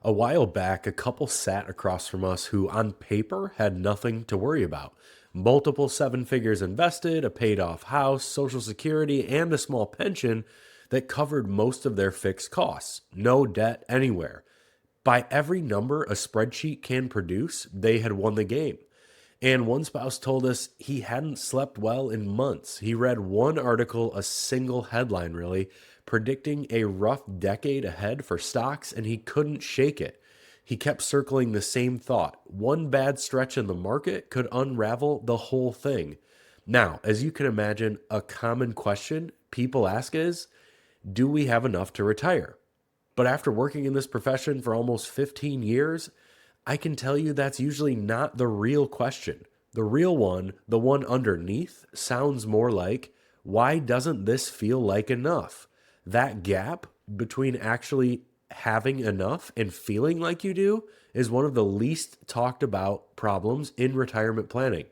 A while back, a couple sat across from us who, on paper, had nothing to worry about. Multiple seven figures invested, a paid off house, Social Security, and a small pension that covered most of their fixed costs. No debt anywhere. By every number a spreadsheet can produce, they had won the game. And one spouse told us he hadn't slept well in months. He read one article, a single headline really, predicting a rough decade ahead for stocks, and he couldn't shake it. He kept circling the same thought. One bad stretch in the market could unravel the whole thing. Now, as you can imagine, a common question people ask is, do we have enough to retire? But after working in this profession for almost 15 years, I can tell you that's usually not the real question. The real one, the one underneath, sounds more like, why doesn't this feel like enough? That gap between actually having enough and feeling like you do is one of the least talked about problems in retirement planning.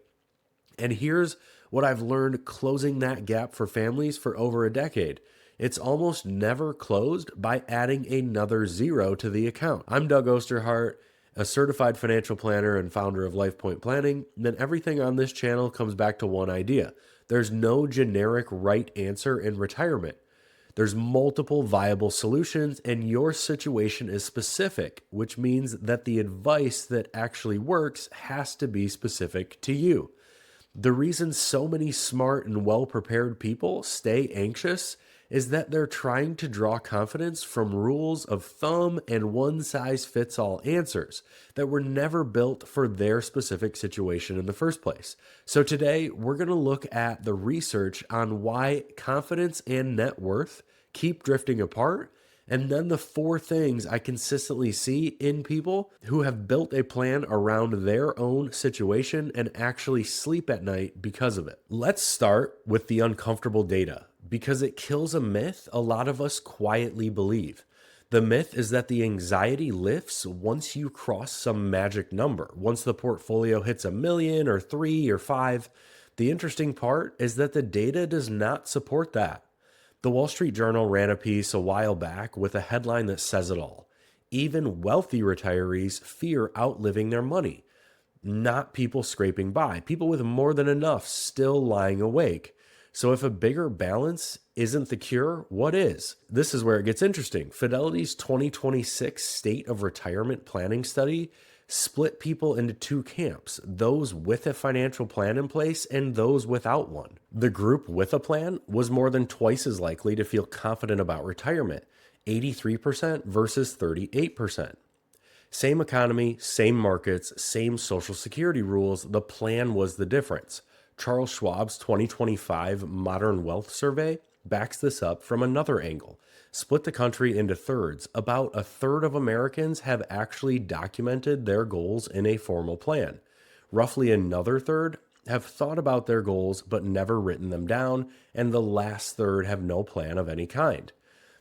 And here's what I've learned closing that gap for families for over a decade. It's almost never closed by adding another zero to the account. I'm Doug Osterhart, a certified financial planner and founder of LifePoint Planning. And everything on this channel comes back to one idea. There's no generic right answer in retirement. There's multiple viable solutions, and your situation is specific, which means that the advice that actually works has to be specific to you. The reason so many smart and well-prepared people stay anxious is that they're trying to draw confidence from rules of thumb and one-size-fits-all answers that were never built for their specific situation in the first place. So today, we're going to look at the research on why confidence and net worth keep drifting apart, and then the four things I consistently see in people who have built a plan around their own situation and actually sleep at night because of it. Let's start with the uncomfortable data because it kills a myth a lot of us quietly believe. The myth is that the anxiety lifts once you cross some magic number, once the portfolio hits a million or three or five. The interesting part is that the data does not support that. The Wall Street Journal ran a piece a while back with a headline that says it all. Even wealthy retirees fear outliving their money. Not people scraping by, people with more than enough still lying awake. So if a bigger balance isn't the cure, what is? This is where it gets interesting. Fidelity's 2026 State of Retirement Planning Study split people into two camps, those with a financial plan in place and those without one. The group with a plan was more than twice as likely to feel confident about retirement, 83% versus 38%. Same economy, same markets, same Social Security rules, the plan was the difference. Charles Schwab's 2025 Modern Wealth Survey backs this up from another angle. Split the country into thirds. About a third of Americans have actually documented their goals in a formal plan. Roughly another third have thought about their goals but never written them down, and the last third have no plan of any kind.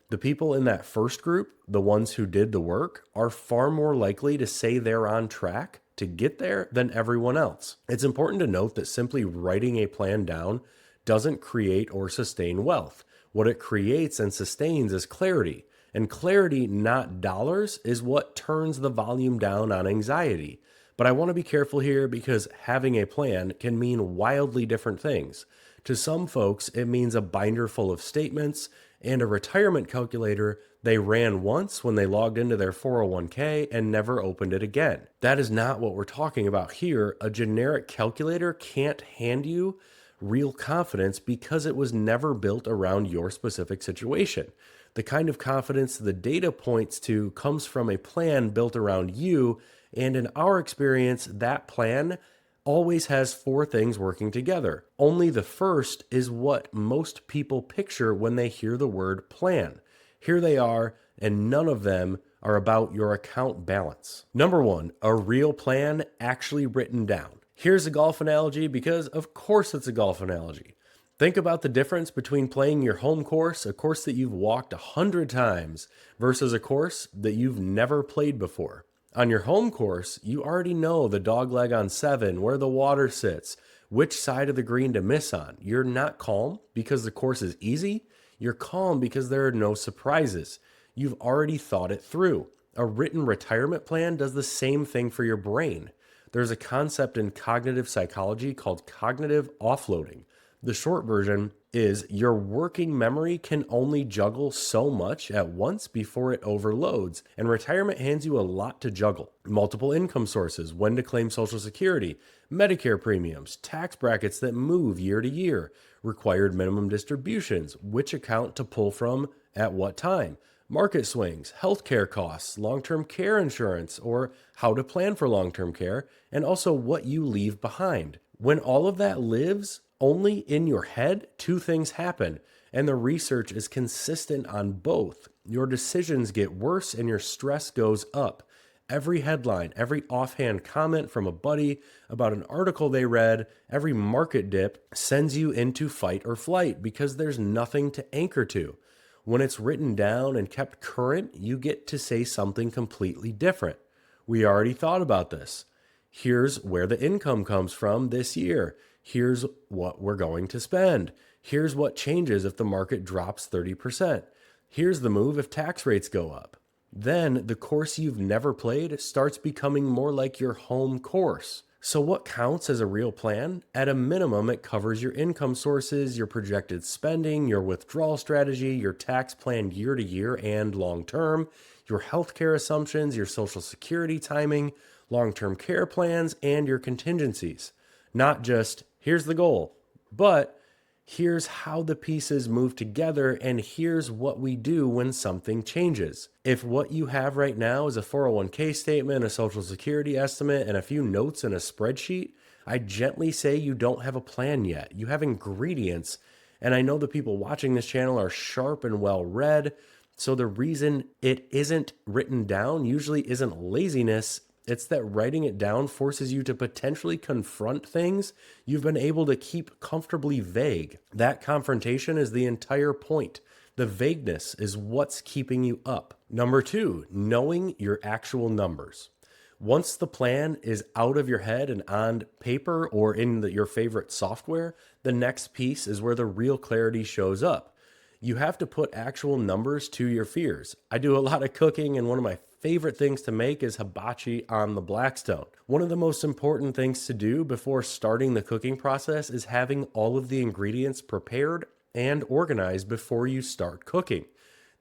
The people in that first group, the ones who did the work, are far more likely to say they're on track to get there than everyone else. It's important to note that simply writing a plan down doesn't create or sustain wealth. What it creates and sustains is clarity. And clarity, not dollars, is what turns the volume down on anxiety. But I want to be careful here because having a plan can mean wildly different things. To some folks, it means a binder full of statements and a retirement calculator they ran once when they logged into their 401k and never opened it again. That is not what we're talking about here. A generic calculator can't hand you real confidence because it was never built around your specific situation. The kind of confidence the data points to comes from a plan built around you, and in our experience, that plan always has four things working together. Only the first is what most people picture when they hear the word plan. Here they are, and none of them are about your account balance. Number one, a real plan actually written down. Here's a golf analogy because, of course, it's a golf analogy. Think about the difference between playing your home course, a course that you've walked 100 times, versus a course that you've never played before. On your home course, you already know the dog leg on 7, where the water sits, which side of the green to miss on. You're not calm because the course is easy. You're calm because there are no surprises. You've already thought it through. A written retirement plan does the same thing for your brain. There's a concept in cognitive psychology called cognitive offloading. The short version is your working memory can only juggle so much at once before it overloads, and retirement hands you a lot to juggle. Multiple income sources, when to claim Social Security, Medicare premiums, tax brackets that move year to year, required minimum distributions, which account to pull from at what time, market swings, healthcare costs, long-term care insurance, or how to plan for long-term care, and also what you leave behind. When all of that lives only in your head, two things happen, and the research is consistent on both. Your decisions get worse and your stress goes up. Every headline, every offhand comment from a buddy about an article they read, every market dip sends you into fight or flight because there's nothing to anchor to. When it's written down and kept current, you get to say something completely different. We already thought about this. Here's where the income comes from this year. Here's what we're going to spend. Here's what changes if the market drops 30%. Here's the move if tax rates go up. Then the course you've never played starts becoming more like your home course. So what counts as a real plan? At a minimum, it covers your income sources, your projected spending, your withdrawal strategy, your tax plan year to year and long term, your healthcare assumptions, your Social Security timing, long-term care plans, and your contingencies. Not just, here's the goal, but here's how the pieces move together, and here's what we do when something changes. If what you have right now is a 401k statement, a Social Security estimate, and a few notes in a spreadsheet, I gently say you don't have a plan yet. You have ingredients, and I know the people watching this channel are sharp and well-read, so the reason it isn't written down usually isn't laziness. It's that writing it down forces you to potentially confront things you've been able to keep comfortably vague. That confrontation is the entire point. The vagueness is what's keeping you up. Number 2, knowing your actual numbers. Once the plan is out of your head and on paper or in your favorite software, the next piece is where the real clarity shows up. You have to put actual numbers to your fears. I do a lot of cooking, and one of my favorite things to make is hibachi on the Blackstone. One of the most important things to do before starting the cooking process is having all of the ingredients prepared and organized before you start cooking.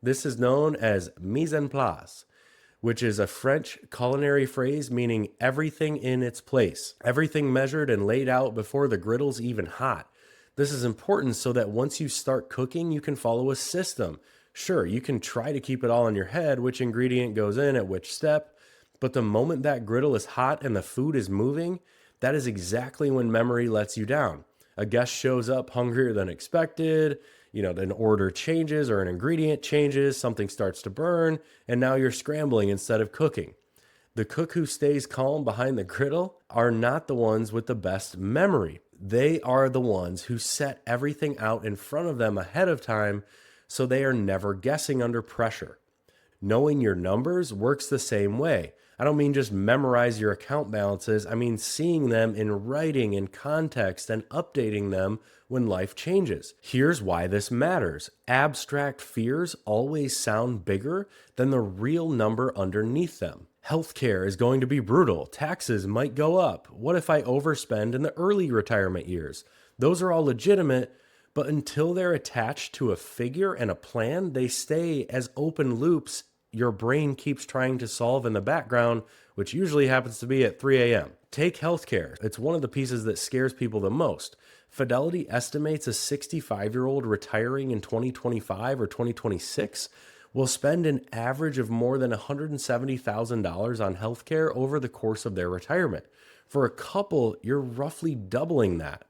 This is known as mise en place, which is a French culinary phrase meaning everything in its place, everything measured and laid out before the griddle's even hot. This is important so that once you start cooking, you can follow a system. Sure, you can try to keep it all in your head, which ingredient goes in at which step, but the moment that griddle is hot and the food is moving, that is exactly when memory lets you down. A guest shows up hungrier than expected, an order changes or an ingredient changes, something starts to burn, and now you're scrambling instead of cooking. The cook who stays calm behind the griddle are not the ones with the best memory. They are the ones who set everything out in front of them ahead of time, so they are never guessing under pressure. Knowing your numbers works the same way. I don't mean just memorize your account balances. I mean seeing them in writing, in context, and updating them when life changes. Here's why this matters. Abstract fears always sound bigger than the real number underneath them. Healthcare is going to be brutal. Taxes might go up. What if I overspend in the early retirement years? Those are all legitimate, but until they're attached to a figure and a plan, they stay as open loops your brain keeps trying to solve in the background, which usually happens to be at 3 a.m. Take healthcare. It's one of the pieces that scares people the most. Fidelity estimates a 65-year-old retiring in 2025 or 2026 will spend an average of more than $170,000 on healthcare over the course of their retirement. For a couple, you're roughly doubling that.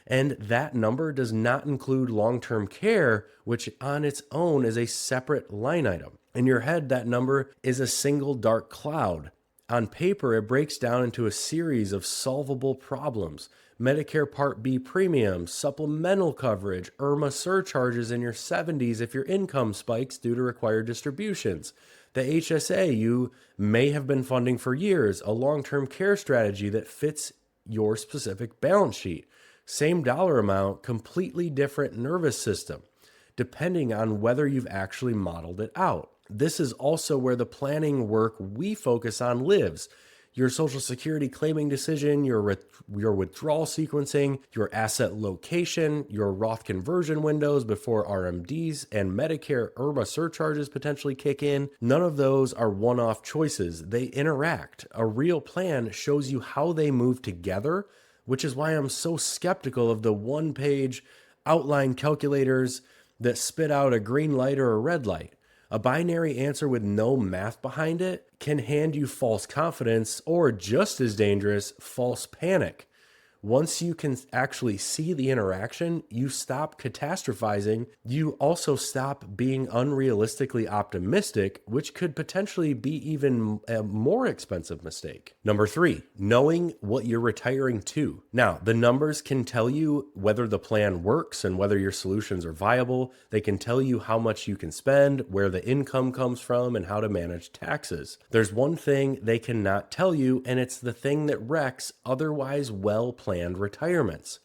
And that number does not include long-term care, which on its own is a separate line item. In your head, that number is a single dark cloud. On paper, it breaks down into a series of solvable problems. Medicare Part B premiums, supplemental coverage, IRMA surcharges in your 70s if your income spikes due to required distributions. The HSA you may have been funding for years, a long-term care strategy that fits your specific balance sheet. Same dollar amount, completely different nervous system, depending on whether you've actually modeled it out. This is also where the planning work we focus on lives. Your Social Security claiming decision, your withdrawal sequencing, your asset location, your Roth conversion windows before RMDs and Medicare IRMA surcharges potentially kick in. None of those are one-off choices. They interact. A real plan shows you how they move together, which is why I'm so skeptical of the one-page outline calculators that spit out a green light or a red light. A binary answer with no math behind it can hand you false confidence or, just as dangerous, false panic. Once you can actually see the interaction, you stop catastrophizing. You also stop being unrealistically optimistic, which could potentially be even a more expensive mistake. Number 3, knowing what you're retiring to. Now, the numbers can tell you whether the plan works and whether your solutions are viable. They can tell you how much you can spend, where the income comes from, and how to manage taxes. There's one thing they cannot tell you, and it's the thing that wrecks otherwise well-planned retirements.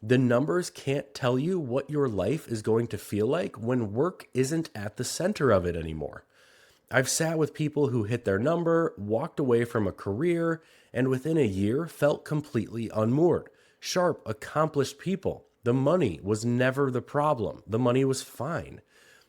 The numbers can't tell you what your life is going to feel like when work isn't at the center of it anymore. I've sat with people who hit their number, walked away from a career, and within a year felt completely unmoored. Sharp, accomplished people. The money was never the problem. The money was fine.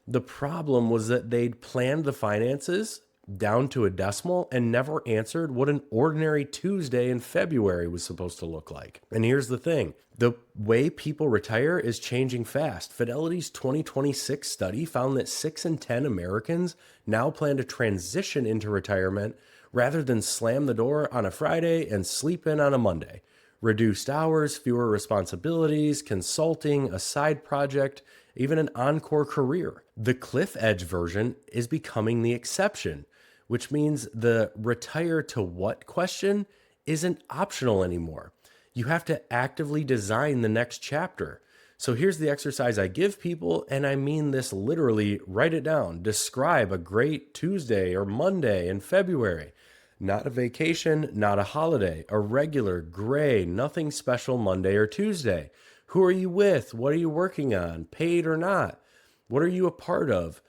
The problem was that they'd planned the finances down to a decimal and never answered what an ordinary Tuesday in February was supposed to look like. And here's the thing. The way people retire is changing fast. Fidelity's 2026 study found that 6 in 10 Americans now plan to transition into retirement rather than slam the door on a Friday and sleep in on a Monday. Reduced hours, fewer responsibilities, consulting, a side project, even an encore career. The cliff edge version is becoming the exception, which means the retire to what question isn't optional anymore. You have to actively design the next chapter. So here's the exercise I give people, and I mean this literally. Write it down. Describe a great Tuesday or Monday in February. Not a vacation, not a holiday, a regular, gray, nothing special Monday or Tuesday. Who are you with? What are you working on? Paid or not? What are you a part of?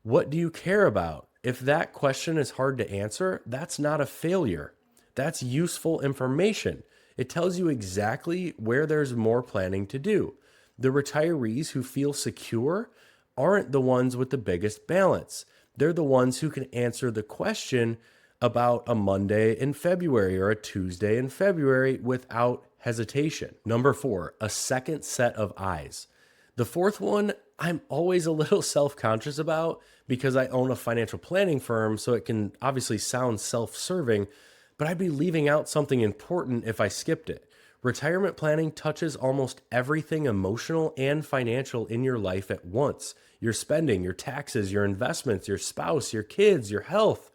What do you care about? If that question is hard to answer, that's not a failure. That's useful information. It tells you exactly where there's more planning to do. The retirees who feel secure aren't the ones with the biggest balance. They're the ones who can answer the question about a Monday in February or a Tuesday in February without hesitation. Number 4, a second set of eyes. The fourth one, I'm always a little self-conscious about because I own a financial planning firm, so it can obviously sound self-serving, but I'd be leaving out something important if I skipped it. Retirement planning touches almost everything emotional and financial in your life at once. Your spending, your taxes, your investments, your spouse, your kids, your health,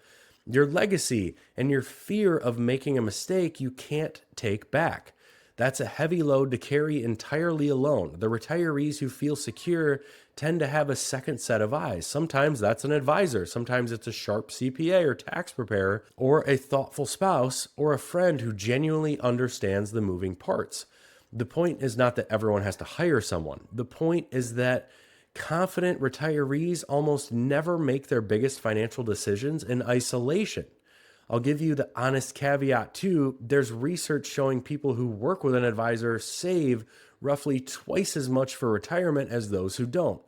your legacy, and your fear of making a mistake you can't take back. That's a heavy load to carry entirely alone. The retirees who feel secure tend to have a second set of eyes. Sometimes that's an advisor. Sometimes it's a sharp CPA or tax preparer, or a thoughtful spouse, or a friend who genuinely understands the moving parts. The point is not that everyone has to hire someone. The point is that confident retirees almost never make their biggest financial decisions in isolation. I'll give you the honest caveat too. There's research showing people who work with an advisor save roughly twice as much for retirement as those who don't.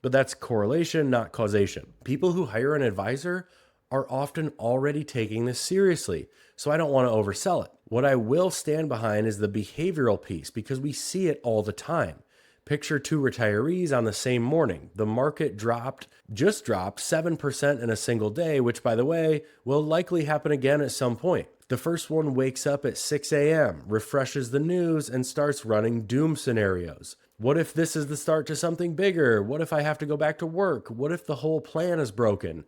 But that's correlation, not causation. People who hire an advisor are often already taking this seriously, so I don't want to oversell it. What I will stand behind is the behavioral piece because we see it all the time. Picture 2 retirees on the same morning. The market just dropped 7% in a single day, which, by the way, will likely happen again at some point. The first one wakes up at 6 a.m., refreshes the news, and starts running doom scenarios. What if this is the start to something bigger? What if I have to go back to work? What if the whole plan is broken?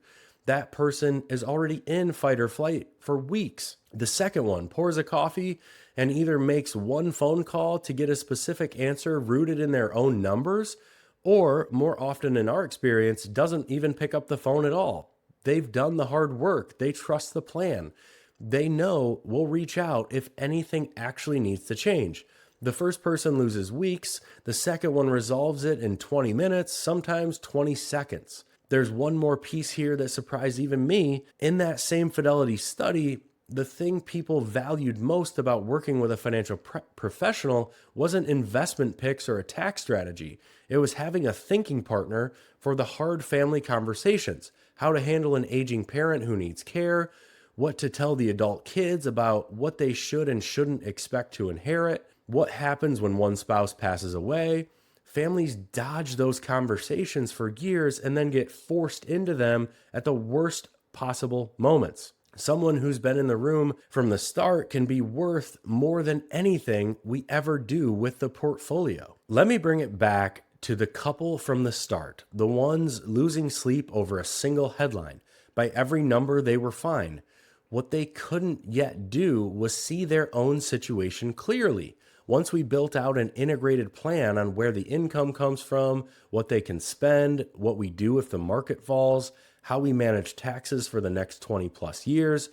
That person is already in fight or flight for weeks. The second one pours a coffee and either makes one phone call to get a specific answer rooted in their own numbers, or more often in our experience, doesn't even pick up the phone at all. They've done the hard work. They trust the plan. They know we'll reach out if anything actually needs to change. The first person loses weeks. The second one resolves it in 20 minutes, sometimes 20 seconds. There's one more piece here that surprised even me. In that same Fidelity study, the thing people valued most about working with a financial professional wasn't investment picks or a tax strategy. It was having a thinking partner for the hard family conversations: how to handle an aging parent who needs care, what to tell the adult kids about what they should and shouldn't expect to inherit, what happens when one spouse passes away. Families dodge those conversations for years and then get forced into them at the worst possible moments. Someone who's been in the room from the start can be worth more than anything we ever do with the portfolio. Let me bring it back to the couple from the start, the ones losing sleep over a single headline. By every number, they were fine. What they couldn't yet do was see their own situation clearly. Once we built out an integrated plan on where the income comes from, what they can spend, what we do if the market falls, how we manage taxes for the next 20 plus years,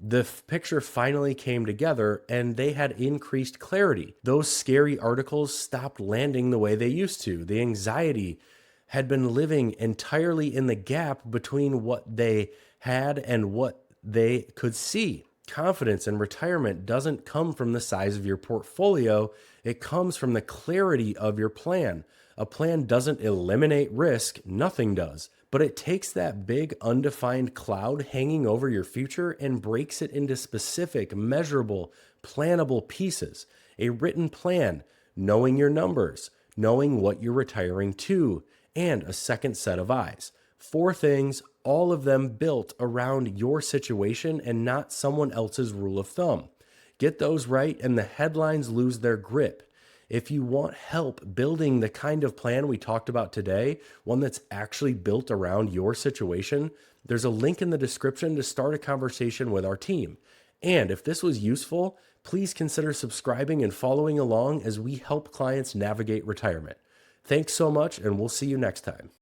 the picture finally came together and they had increased clarity. Those scary articles stopped landing the way they used to. The anxiety had been living entirely in the gap between what they had and what they could see. Confidence in retirement doesn't come from the size of your portfolio, it comes from the clarity of your plan. A plan doesn't eliminate risk, nothing does, but it takes that big undefined cloud hanging over your future and breaks it into specific, measurable, plannable pieces. A written plan, knowing your numbers, knowing what you're retiring to, and a second set of eyes. 4 things, all of them built around your situation and not someone else's rule of thumb. Get those right and the headlines lose their grip. If you want help building the kind of plan we talked about today, one that's actually built around your situation, there's a link in the description to start a conversation with our team. And if this was useful, please consider subscribing and following along as we help clients navigate retirement. Thanks so much, and we'll see you next time.